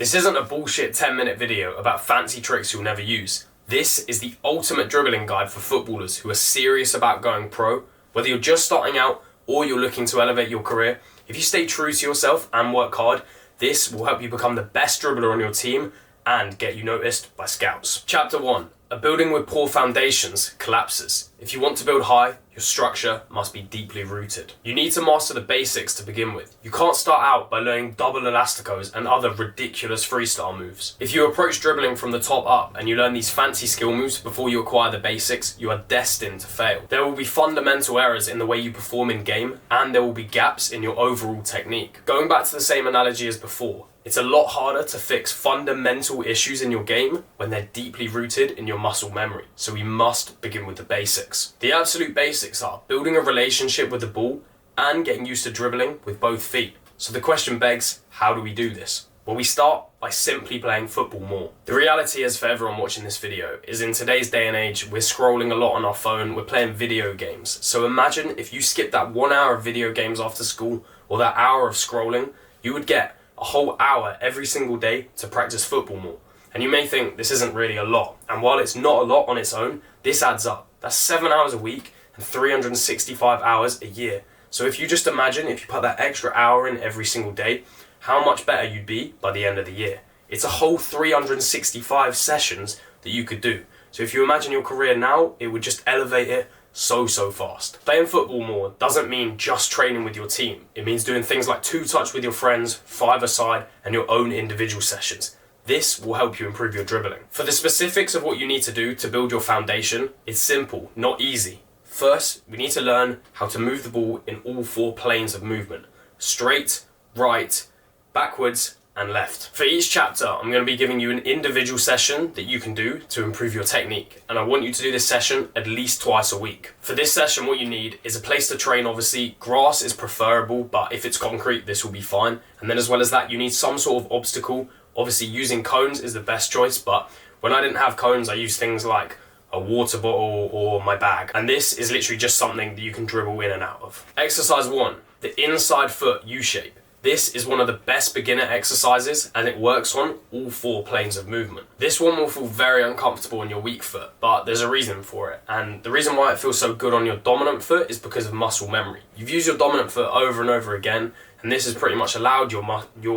This isn't a bullshit 10-minute video about fancy tricks you'll never use. This is the ultimate dribbling guide for footballers who are serious about going pro. Whether you're just starting out or you're looking to elevate your career, if you stay true to yourself and work hard, this will help you become the best dribbler on your team and get you noticed by scouts. Chapter 1. A building with poor foundations collapses. If you want to build high, your structure must be deeply rooted. You need to master the basics to begin with. You can't start out by learning double elasticos and other ridiculous freestyle moves. If you approach dribbling from the top up and you learn these fancy skill moves before you acquire the basics, you are destined to fail. There will be fundamental errors in the way you perform in game, and there will be gaps in your overall technique. Going back to the same analogy as before, it's a lot harder to fix fundamental issues in your game when they're deeply rooted in your muscle memory. So we must begin with the basics. The absolute basics are building a relationship with the ball and getting used to dribbling with both feet. So the question begs, how do we do this? Well, we start by simply playing football more. The reality is, for everyone watching this video, is in today's day and age, we're scrolling a lot on our phone, we're playing video games. So imagine if you skipped that 1 hour of video games after school, or that hour of scrolling, you would get a whole hour every single day to practice football more. And you may think this isn't really a lot, and while it's not a lot on its own, this adds up. That's 7 hours a week and 365 hours a year. So if you just imagine if you put that extra hour in every single day, how much better you'd be by the end of the year. It's a whole 365 sessions that you could do. So if you imagine your career now, it would just elevate it so fast. Playing football more doesn't mean just training with your team. It means doing things like 2-touch with your friends, 5-a-side, and your own individual sessions. This will help you improve your dribbling. For the specifics of what you need to do to build your foundation, it's simple, not easy. First, we need to learn how to move the ball in all 4 planes of movement: straight, right, backwards, and left. For each chapter, I'm going to be giving you an individual session that you can do to improve your technique, and I want you to do this session at least twice a week. For this session, what you need is a place to train. Obviously, grass is preferable, but if it's concrete, this will be fine. And then as well as that, you need some sort of obstacle. Obviously, using cones is the best choice, but when I didn't have cones, I used things like a water bottle or my bag. And this is literally just something that you can dribble in and out of. Exercise 1, the inside foot U-shape. This is one of the best beginner exercises, and it works on all 4 planes of movement. This one will feel very uncomfortable on your weak foot, but there's a reason for it. And the reason why it feels so good on your dominant foot is because of muscle memory. You've used your dominant foot over and over again, and this has pretty much allowed your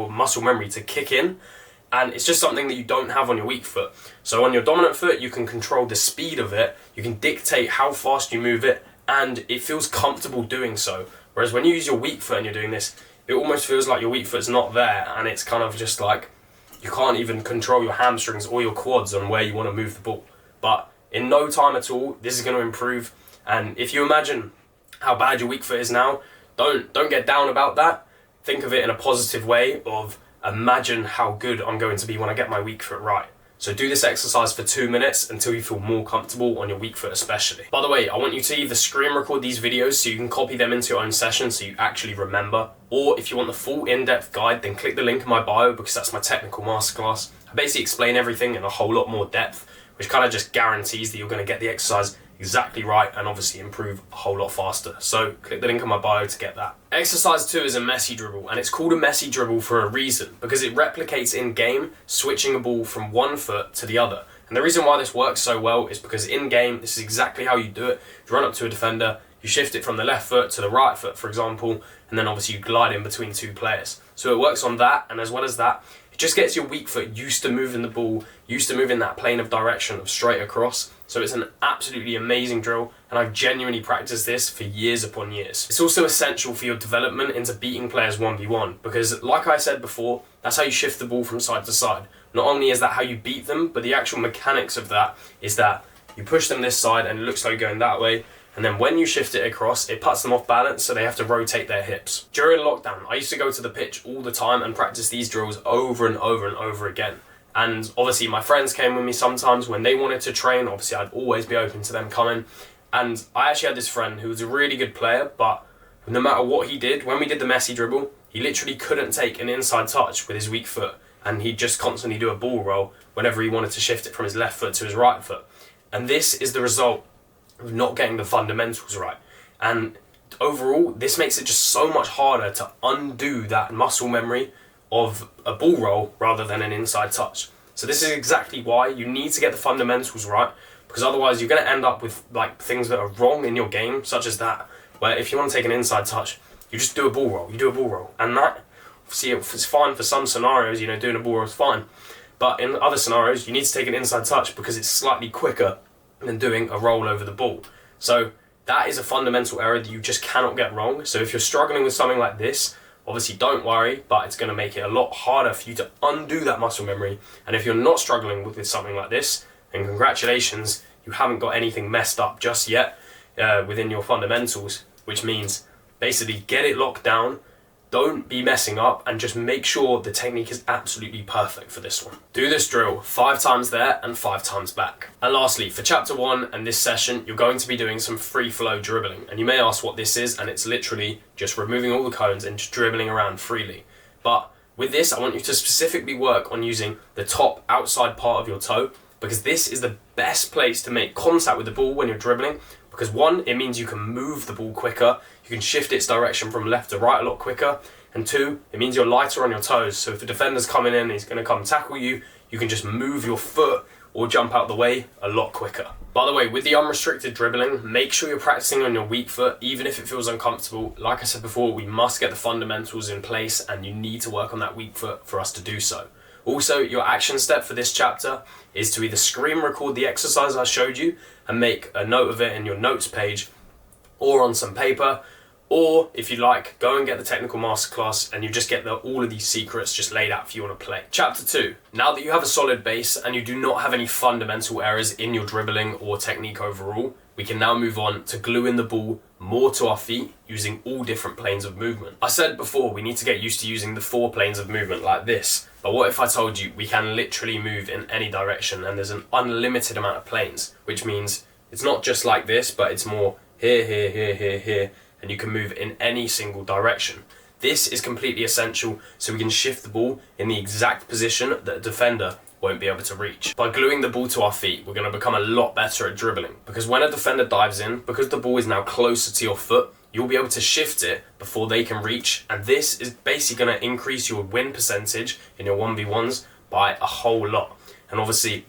muscle memory to kick in, and it's just something that you don't have on your weak foot. So on your dominant foot, you can control the speed of it, you can dictate how fast you move it, and it feels comfortable doing so. Whereas when you use your weak foot and you're doing this, it almost feels like your weak foot's not there, and it's kind of just like you can't even control your hamstrings or your quads on where you want to move the ball. But in no time at all, this is going to improve. And if you imagine how bad your weak foot is now, don't get down about that. Think of it in a positive way of imagine how good I'm going to be when I get my weak foot right. So do this exercise for 2 minutes until you feel more comfortable on your weak foot especially. By the way, I want you to either screen record these videos so you can copy them into your own session so you actually remember, or if you want the full in-depth guide, then click the link in my bio because that's my technical masterclass. I basically explain everything in a whole lot more depth, which kind of just guarantees that you're going to get the exercise exactly right and obviously improve a whole lot faster. So click the link in my bio to get that. Exercise 2 is a Messi dribble, and it's called a Messi dribble for a reason, because it replicates in game switching a ball from one foot to the other. And the reason why this works so well is because in game, this is exactly how you do it. You run up to a defender, you shift it from the left foot to the right foot, for example, and then obviously you glide in between 2 players. So it works on that, and as well as that, it just gets your weak foot used to moving the ball, used to moving that plane of direction of straight across. So it's an absolutely amazing drill, and I've genuinely practiced this for years upon years. It's also essential for your development into beating players 1v1, because like I said before, that's how you shift the ball from side to side. Not only is that how you beat them, but the actual mechanics of that is that you push them this side and it looks like you're going that way, and then when you shift it across, it puts them off balance, so they have to rotate their hips. During lockdown, I used to go to the pitch all the time and practice these drills over and over and over again. And obviously my friends came with me sometimes when they wanted to train. Obviously I'd always be open to them coming. And I actually had this friend who was a really good player, but no matter what he did, when we did the Messi dribble, he literally couldn't take an inside touch with his weak foot, and he'd just constantly do a ball roll whenever he wanted to shift it from his left foot to his right foot. And this is the result of not getting the fundamentals right. And overall, this makes it just so much harder to undo that muscle memory of a ball roll rather than an inside touch. So this is exactly why you need to get the fundamentals right, because otherwise you're going to end up with like things that are wrong in your game, such as that, where if you want to take an inside touch, you just do a ball roll, and that, see, it's fine for some scenarios, you know, doing a ball roll is fine, but in other scenarios you need to take an inside touch because it's slightly quicker than doing a roll over the ball. So that is a fundamental error that you just cannot get wrong. So if you're struggling with something like this, obviously don't worry, but it's going to make it a lot harder for you to undo that muscle memory. And if you're not struggling with something like this, then congratulations, you haven't got anything messed up just yet within your fundamentals, which means basically get it locked down, don't be messing up, and just make sure the technique is absolutely perfect for this one. Do this drill 5 times there and 5 times back. And lastly, for chapter 1 and this session, you're going to be doing some free flow dribbling. And you may ask what this is, and it's literally just removing all the cones and just dribbling around freely. But with this, I want you to specifically work on using the top outside part of your toe, because this is the best place to make contact with the ball when you're dribbling. Because 1, it means you can move the ball quicker, you can shift its direction from left to right a lot quicker, and 2, it means you're lighter on your toes, so if the defender's coming in and he's going to come tackle you, you can just move your foot or jump out the way a lot quicker. By the way, with the unrestricted dribbling, make sure you're practicing on your weak foot, even if it feels uncomfortable. Like I said before, we must get the fundamentals in place, and you need to work on that weak foot for us to do so. Also, your action step for this chapter is to either screen record the exercise I showed you and make a note of it in your notes page or on some paper, or if you like, go and get the technical masterclass and you just get all of these secrets just laid out for you on a plate. Chapter 2. Now that you have a solid base and you do not have any fundamental errors in your dribbling or technique overall, we can now move on to gluing the ball more to our feet using all different planes of movement. I said before we need to get used to using the 4 planes of movement like this, but what if I told you we can literally move in any direction and there's an unlimited amount of planes, which means it's not just like this, but it's more here, here, here, here, here, and you can move in any single direction. This is completely essential so we can shift the ball in the exact position that a defender won't be able to reach. By gluing the ball to our feet, we're going to become a lot better at dribbling, because when a defender dives in, because the ball is now closer to your foot, you'll be able to shift it before they can reach, and this is basically going to increase your win percentage in your 1v1s by a whole lot. And obviously,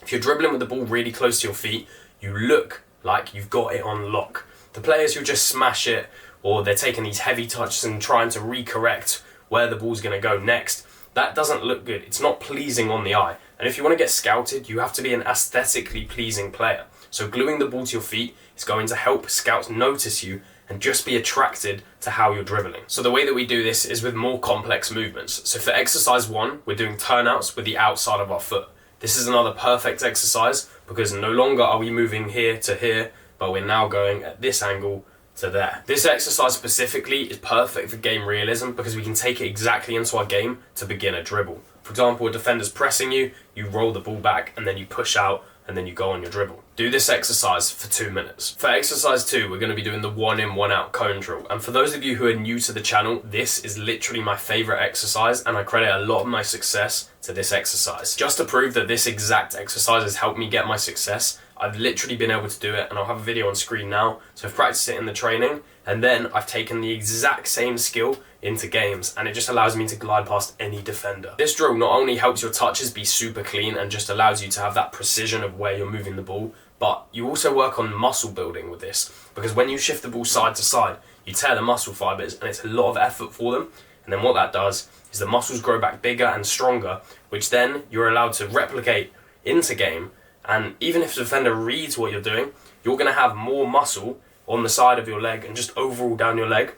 if you're dribbling with the ball really close to your feet, you look like you've got it on lock. The players who just smash it, or they're taking these heavy touches and trying to recorrect where the ball's going to go next, that doesn't look good. It's not pleasing on the eye. And if you want to get scouted, you have to be an aesthetically pleasing player. So gluing the ball to your feet is going to help scouts notice you and just be attracted to how you're dribbling. So the way that we do this is with more complex movements. So for exercise 1, we're doing turnouts with the outside of our foot. This is another perfect exercise because no longer are we moving here to here, but we're now going at this angle to there. This exercise specifically is perfect for game realism because we can take it exactly into our game to begin a dribble. For example, a defender's pressing you, you roll the ball back and then you push out and then you go on your dribble. Do this exercise for 2 minutes. For exercise 2, we're going to be doing the 1 in, 1 out cone drill. And for those of you who are new to the channel, this is literally my favorite exercise and I credit a lot of my success to this exercise. Just to prove that this exact exercise has helped me get my success, I've literally been able to do it, and I'll have a video on screen now. So I've practiced it in the training, and then I've taken the exact same skill into games, and it just allows me to glide past any defender. This drill not only helps your touches be super clean and just allows you to have that precision of where you're moving the ball, but you also work on muscle building with this, because when you shift the ball side to side, you tear the muscle fibers, and it's a lot of effort for them. And then what that does is the muscles grow back bigger and stronger, which then you're allowed to replicate into game. And even if the defender reads what you're doing, you're going to have more muscle on the side of your leg and just overall down your leg.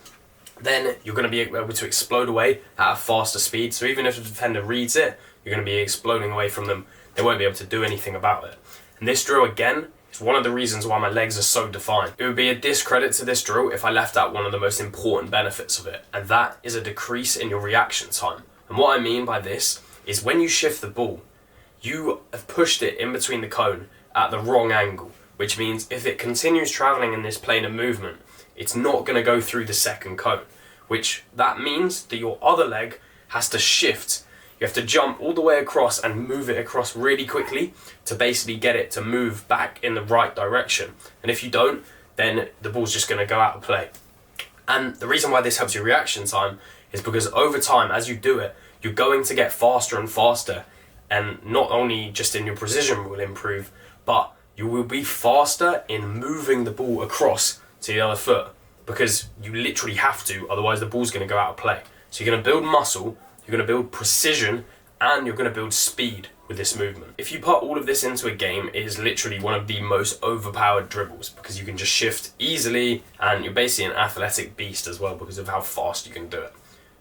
Then you're going to be able to explode away at a faster speed. So even if the defender reads it, you're going to be exploding away from them. They won't be able to do anything about it. And this drill, again, is one of the reasons why my legs are so defined. It would be a discredit to this drill if I left out one of the most important benefits of it, and that is a decrease in your reaction time. And what I mean by this is when you shift the ball, you have pushed it in between the cone at the wrong angle, which means if it continues traveling in this plane of movement, it's not going to go through the second cone, which that means that your other leg has to shift. You have to jump all the way across and move it across really quickly to basically get it to move back in the right direction. And if you don't, then the ball's just going to go out of play. And the reason why this helps your reaction time is because over time, as you do it, you're going to get faster and faster, and not only just in your precision will improve, but you will be faster in moving the ball across to the other foot, because you literally have to, otherwise the ball's going to go out of play. So you're going to build muscle, you're going to build precision, and you're going to build speed with this movement. If you put all of this into a game, it is literally one of the most overpowered dribbles, because you can just shift easily, and you're basically an athletic beast as well because of how fast you can do it.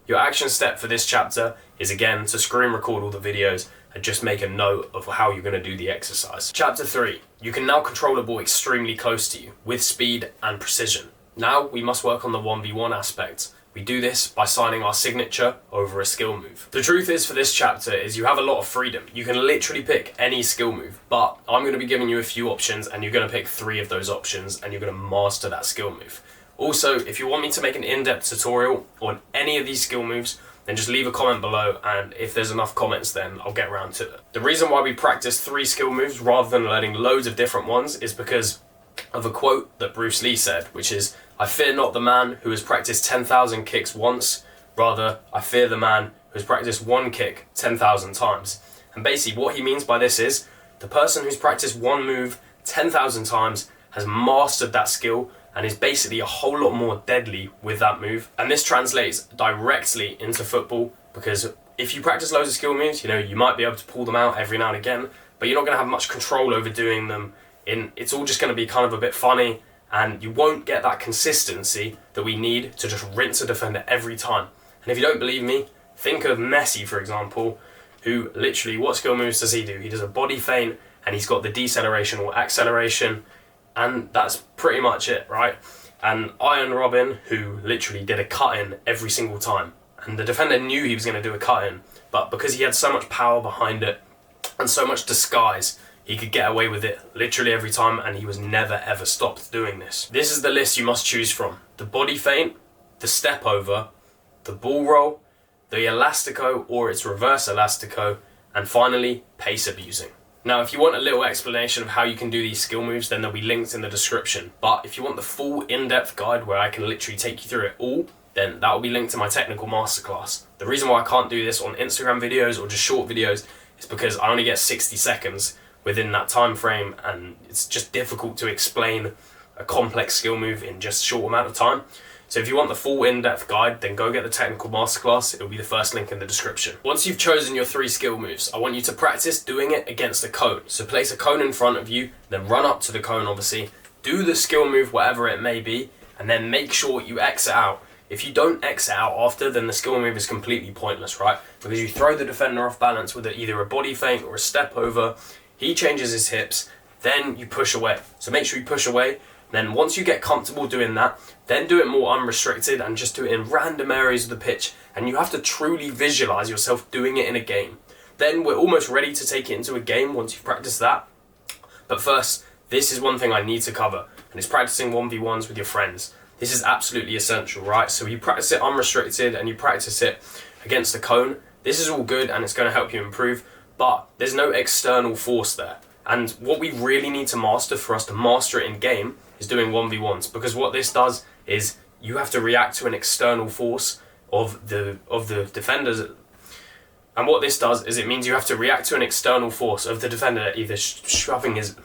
Your action step for this chapter is, again, to screen record all the videos and just make a note of how you're going to do the exercise. Chapter 3. You can now control the ball extremely close to you with speed and precision. Now we must work on the 1v1 aspect. We do this by signing our signature over a skill move. The truth is, for this chapter, is you have a lot of freedom. You can literally pick any skill move, but I'm going to be giving you a few options, and you're going to pick 3 of those options, and you're going to master that skill move. Also, if you want me to make an in-depth tutorial on any of these skill moves, then just leave a comment below, and if there's enough comments, then I'll get around to it. The reason why we practice 3 skill moves rather than learning loads of different ones is because of a quote that Bruce Lee said, which is, "I fear not the man who has practiced 10,000 kicks once, rather I fear the man who has practiced one kick 10,000 times." And basically what he means by this is, the person who's practiced one move 10,000 times has mastered that skill and is basically a whole lot more deadly with that move. And this translates directly into football, because if you practice loads of skill moves, you might be able to pull them out every now and again, but you're not going to have much control over doing them. It's all just going to be kind of a bit funny, and you won't get that consistency that we need to just rinse a defender every time. And if you don't believe me, think of Messi, for example, who literally, what skill moves does he do? He does a body feint, and he's got the deceleration or acceleration, and that's pretty much it, right? And Iron Robin, who literally did a cut-in every single time, and the defender knew he was going to do a cut-in, but because he had so much power behind it and so much disguise, he could get away with it literally every time, and he was never ever stopped doing this. This is the list you must choose from: the body feint, the step over, the ball roll, the elastico or its reverse elastico, and finally, pace abusing. Now, if you want a little explanation of how you can do these skill moves, then they'll be linked in the description. But if you want the full in-depth guide where I can literally take you through it all, then that will be linked to my technical masterclass. The reason why I can't do this on Instagram videos or just short videos is because I only get 60 seconds within that time frame, and it's just difficult to explain a complex skill move in just a short amount of time. So if you want the full in-depth guide, then go get the technical masterclass. It'll be the first link in the description. Once you've chosen your 3 skill moves, I want you to practice doing it against a cone. So place a cone in front of you, then run up to the cone, obviously, do the skill move, whatever it may be, and then make sure you exit out. If you don't exit out after, then the skill move is completely pointless, right? Because you throw the defender off balance with either a body feint or a step over, he changes his hips, then you push away. So make sure you push away. Then once you get comfortable doing that, then do it more unrestricted and just do it in random areas of the pitch. And you have to truly visualize yourself doing it in a game. Then we're almost ready to take it into a game once you've practiced that. But first, this is one thing I need to cover, and it's practicing 1v1s with your friends. This is absolutely essential, right? So you practice it unrestricted and you practice it against a cone. This is all good and it's going to help you improve, but there's no external force there. And what we really need to master for us to master it in game is doing 1v1s, because what this does is you have to react to an external force of the defenders. And what this does is it means you have to react to an external force of the defender either shoving his...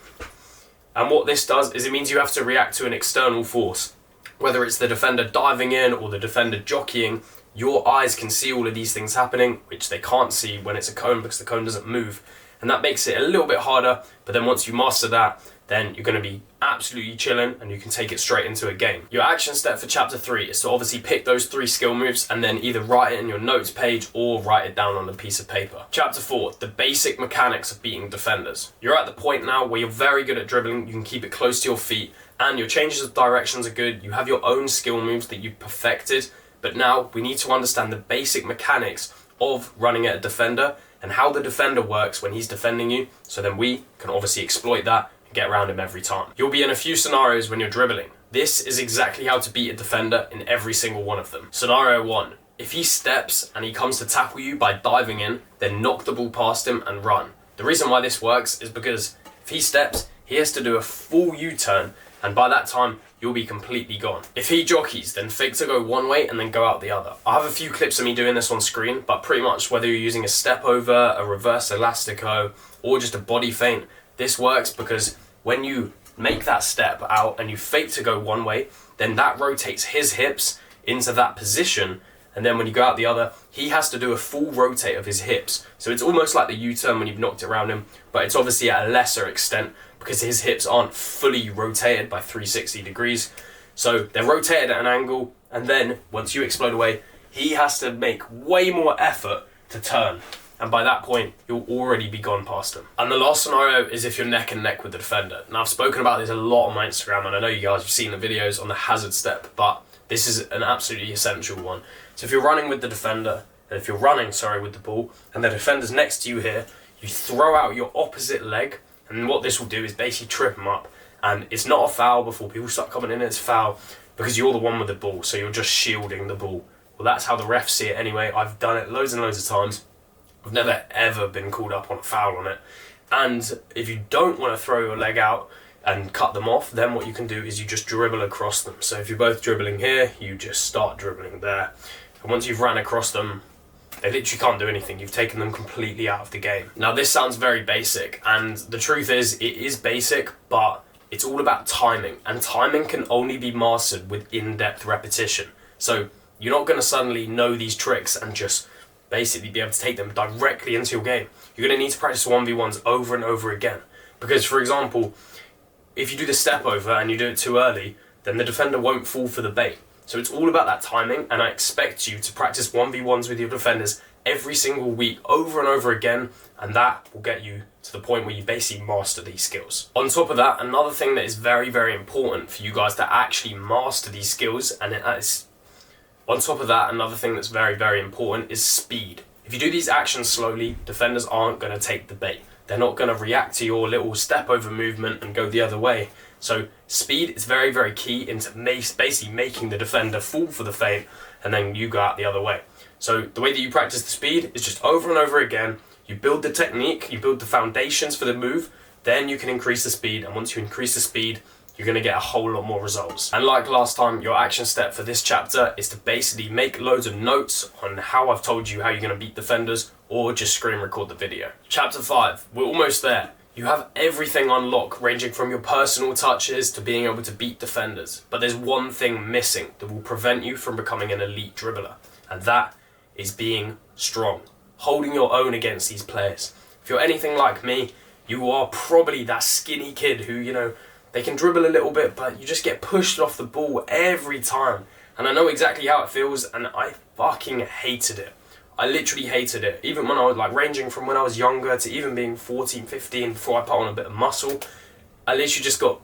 And what this does is it means you have to react to an external force. Whether it's the defender diving in or the defender jockeying, your eyes can see all of these things happening, which they can't see when it's a cone because the cone doesn't move. And that makes it a little bit harder, but then once you master that, then you're going to be absolutely chilling and you can take it straight into a game. Your action step for chapter 3 is to obviously pick those 3 skill moves and then either write it in your notes page or write it down on a piece of paper. Chapter 4, the basic mechanics of beating defenders. You're at the point now where you're very good at dribbling, you can keep it close to your feet, and your changes of directions are good, you have your own skill moves that you've perfected, but now we need to understand the basic mechanics of running at a defender and how the defender works when he's defending you, so then we can obviously exploit that and get around him every time. You'll be in a few scenarios when you're dribbling. This is exactly how to beat a defender in every single one of them. Scenario 1. If he steps and he comes to tackle you by diving in, then knock the ball past him and run. The reason why this works is because if he steps, he has to do a full U-turn and by that time you'll be completely gone. If he jockeys, then fake to go one way and then go out the other. I have a few clips of me doing this on screen, but pretty much whether you're using a step over, a reverse elastico, or just a body feint, this works because when you make that step out and you fake to go one way, then that rotates his hips into that position, and then when you go out the other, he has to do a full rotate of his hips. So it's almost like the U-turn when you've knocked it around him, but it's obviously at a lesser extent because his hips aren't fully rotated by 360 degrees. So they're rotated at an angle, and then once you explode away, he has to make way more effort to turn. And by that point, you'll already be gone past him. And the last scenario is if you're neck and neck with the defender. Now, I've spoken about this a lot on my Instagram, and I know you guys have seen the videos on the hazard step, but this is an absolutely essential one. So if you're running with the defender, and if you're running, with the ball, and the defender's next to you here, you throw out your opposite leg, and what this will do is basically trip him up. And it's not a foul before people start coming in, it's a foul because you're the one with the ball, so you're just shielding the ball. Well, that's how the refs see it anyway. I've done it loads and loads of times. I've never ever been called up on a foul on it. And if you don't want to throw your leg out and cut them off, then what you can do is you just dribble across them. So if you're both dribbling here, you just start dribbling there. And once you've ran across them, they literally can't do anything. You've taken them completely out of the game. Now, this sounds very basic, and the truth is, it is basic, but it's all about timing. And timing can only be mastered with in-depth repetition. So you're not going to suddenly know these tricks and just basically be able to take them directly into your game. You're going to need to practice 1v1s over and over again. Because, for example, if you do the step over and you do it too early, then the defender won't fall for the bait. So it's all about that timing, and I expect you to practice 1v1s with your defenders every single week over and over again, and that will get you to the point where you basically master these skills. On top of that, another thing that is very, very important for you guys to actually master these skills, and on top of that, another thing that's very, very important is speed. If you do these actions slowly, defenders aren't going to take the bait. They're not going to react to your little step over movement and go the other way. So speed is very, very key into basically making the defender fall for the feint, and then you go out the other way. So the way that you practice the speed is just over and over again. You build the technique, you build the foundations for the move, then you can increase the speed, and once you increase the speed, you're going to get a whole lot more results. And like last time, your action step for this chapter is to basically make loads of notes on how I've told you how you're going to beat defenders, or just screen record the video. Chapter 5, we're almost there. You have everything on lock, ranging from your personal touches to being able to beat defenders. But there's one thing missing that will prevent you from becoming an elite dribbler, and that is being strong, holding your own against these players. If you're anything like me, you are probably that skinny kid who, they can dribble a little bit, but you just get pushed off the ball every time. And I know exactly how it feels, and I fucking hated it. I literally hated it. Even when I was ranging from when I was younger to even being 14, 15 before I put on a bit of muscle, I literally just got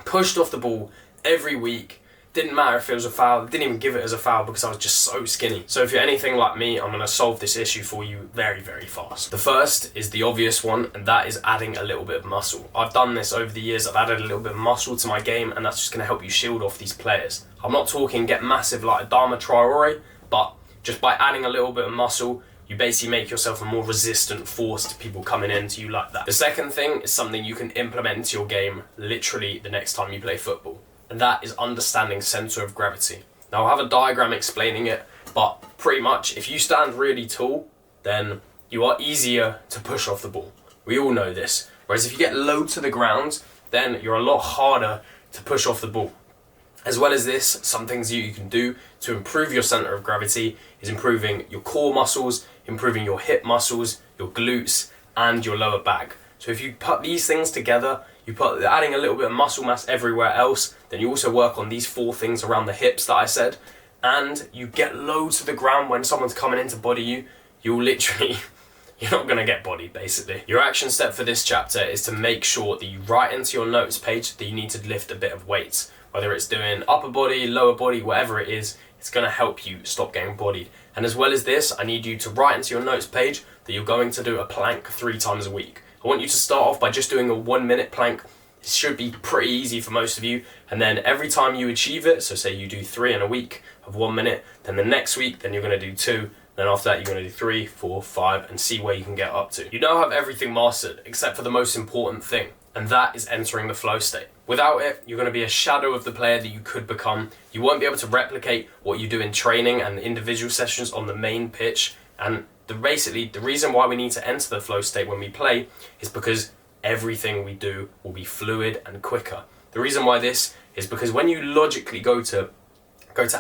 pushed off the ball every week. Didn't matter if it was a foul, didn't even give it as a foul because I was just so skinny. So if you're anything like me, I'm going to solve this issue for you very, very fast. The first is the obvious one, and that is adding a little bit of muscle. I've done this over the years. I've added a little bit of muscle to my game, and that's just going to help you shield off these players. I'm not talking get massive like Adama Traore, but just by adding a little bit of muscle, you basically make yourself a more resistant force to people coming into you like that. The second thing is something you can implement into your game literally the next time you play football, and that is understanding center of gravity. Now, I'll have a diagram explaining it, but pretty much if you stand really tall, then you are easier to push off the ball. We all know this. Whereas if you get low to the ground, then you're a lot harder to push off the ball. As well as this, some things you can do to improve your center of gravity is improving your core muscles, improving your hip muscles, your glutes, and your lower back. So if you put these things together, you put adding a little bit of muscle mass everywhere else, then you also work on these 4 things around the hips that I said, and you get low to the ground when someone's coming in to body you, you're not going to get bodied, basically. Your action step for this chapter is to make sure that you write into your notes page that you need to lift a bit of weight. Whether it's doing upper body, lower body, whatever it is, it's going to help you stop getting bodied. And as well as this, I need you to write into your notes page that you're going to do a plank 3 times a week. I want you to start off by just doing a 1-minute plank. It should be pretty easy for most of you. And then every time you achieve it, so say you do 3 in a week of 1 minute, then the next week, then you're going to do 2. Then after that, you're going to do 3, 4, 5, and see where you can get up to. You now have everything mastered, except for the most important thing. and that is entering the flow state. Without it, you're going to be a shadow of the player that you could become. You won't be able to replicate what you do in training and individual sessions on the main pitch. And basically, the reason why we need to enter the flow state when we play is because everything we do will be fluid and quicker. The reason why this is because when you logically go to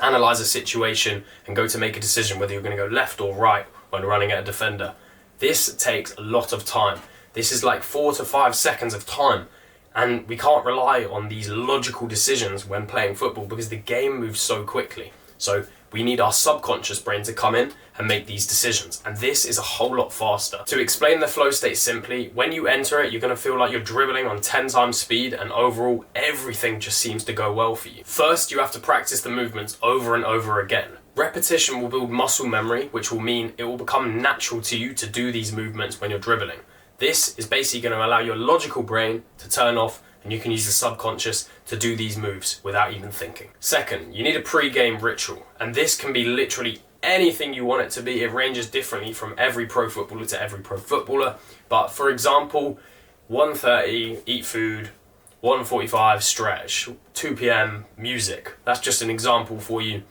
analyze a situation and go to make a decision whether you're going to go left or right when running at a defender, this takes a lot of time. This is like 4 to 5 seconds of time, and we can't rely on these logical decisions when playing football because the game moves so quickly. So we need our subconscious brain to come in and make these decisions, and this is a whole lot faster. To explain the flow state simply, when you enter it, you're going to feel like you're dribbling on 10 times speed, and overall everything just seems to go well for you. First, you have to practice the movements over and over again. Repetition will build muscle memory, which will mean it will become natural to you to do these movements when you're dribbling. This is basically going to allow your logical brain to turn off, and you can use the subconscious to do these moves without even thinking. Second, you need a pre-game ritual, and this can be literally anything you want it to be. It ranges differently from every pro footballer to every pro footballer, but for example, 1:30 eat food, 1:45 stretch, 2 p.m. music. That's just an example for you.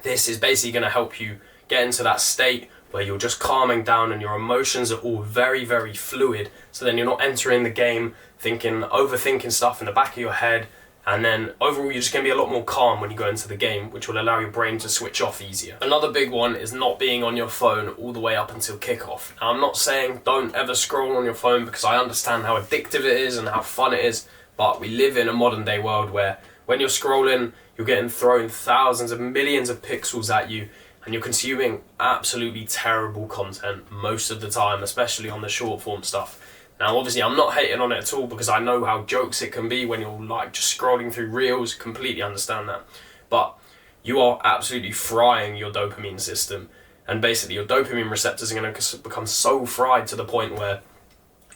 This is basically going to help you get into that state where you're just calming down and your emotions are all very, very fluid, so then you're not entering the game overthinking stuff in the back of your head, and then overall you're just going to be a lot more calm when you go into the game, which will allow your brain to switch off easier. Another big one is not being on your phone all the way up until kickoff. Now, I'm not saying don't ever scroll on your phone, because I understand how addictive it is and how fun it is, but we live in a modern day world where when you're scrolling, you're getting thrown thousands of millions of pixels at you, and you're consuming absolutely terrible content most of the time, especially on the short form stuff. Now, obviously, I'm not hating on it at all, because I know how jokes it can be when you're like just scrolling through reels. Completely understand that. But you are absolutely frying your dopamine system. And basically, your dopamine receptors are going to become so fried to the point where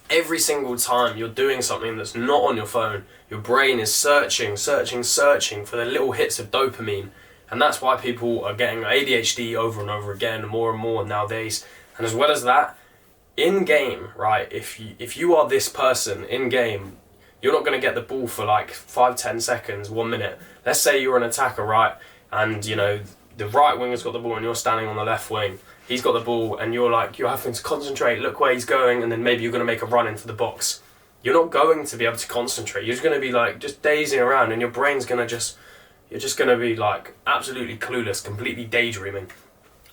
every single time you're doing something that's not on your phone, your brain is searching for the little hits of dopamine. And that's why people are getting ADHD over and over again, more and more nowadays. And as well as that, in-game, right, if you are this person in-game, you're not going to get the ball for like 5-10 seconds, 1 minute. Let's say you're an attacker, right, and you know the right winger's got the ball and you're standing on the left wing. He's got the ball and you're having to concentrate, look where he's going, and then maybe you're going to make a run into the box. You're not going to be able to concentrate. You're just going to be like just dazing around, and your brain's going to you're just going to be like absolutely clueless, completely daydreaming.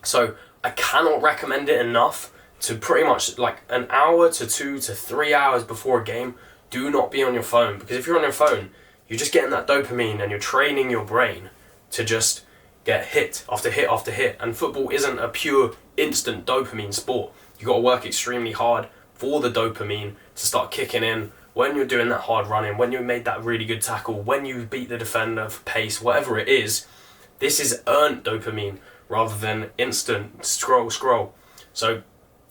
So I cannot recommend it enough to pretty much like an hour to 2 to 3 hours before a game, do not be on your phone. Because if you're on your phone, you're just getting that dopamine and you're training your brain to just get hit after hit after hit. And football isn't a pure instant dopamine sport. You got to work extremely hard for the dopamine to start kicking in when you're doing that hard running, when you made that really good tackle, when you beat the defender for pace, whatever it is. This is earned dopamine rather than instant scroll. So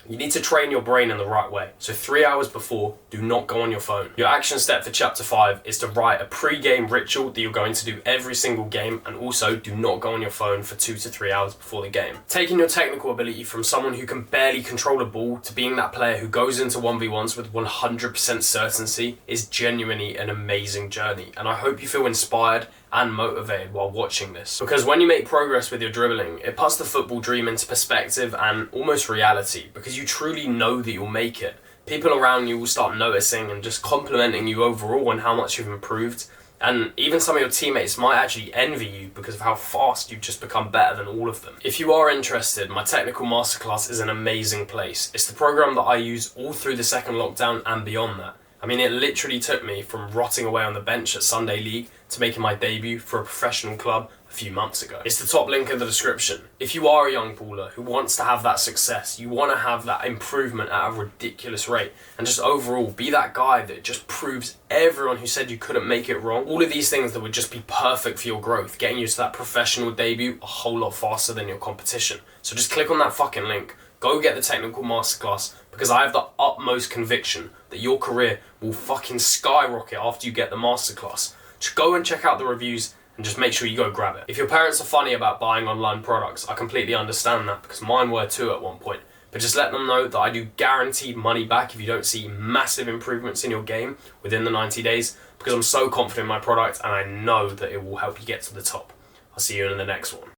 you need to train your brain in the right way. So 3 hours before, do not go on your phone. Your action step for chapter 5 is to write a pre-game ritual that you're going to do every single game, and also do not go on your phone for 2 to 3 hours before the game. Taking your technical ability from someone who can barely control a ball to being that player who goes into 1v1s with 100% certainty is genuinely an amazing journey, and I hope you feel inspired and motivated while watching this. Because when you make progress with your dribbling, it puts the football dream into perspective and almost reality, because you truly know that you'll make it. People around you will start noticing and just complimenting you overall on how much you've improved, and even some of your teammates might actually envy you because of how fast you've just become better than all of them. If you are interested, my technical masterclass is an amazing place. It's the program that I use all through the second lockdown and beyond that. I mean, it literally took me from rotting away on the bench at Sunday League to making my debut for a professional club a few months ago. It's the top link in the description. If you are a young baller who wants to have that success, you want to have that improvement at a ridiculous rate, and just overall be that guy that just proves everyone who said you couldn't make it wrong, all of these things that would just be perfect for your growth, getting you to that professional debut a whole lot faster than your competition. So just click on that fucking link, go get the technical masterclass, because I have the utmost conviction that your career will fucking skyrocket after you get the masterclass. Just go and check out the reviews and just make sure you go grab it. If your parents are funny about buying online products, I completely understand that, because mine were too at one point. But just let them know that I do guaranteed money back if you don't see massive improvements in your game within the 90 days, because I'm so confident in my product and I know that it will help you get to the top. I'll see you in the next one.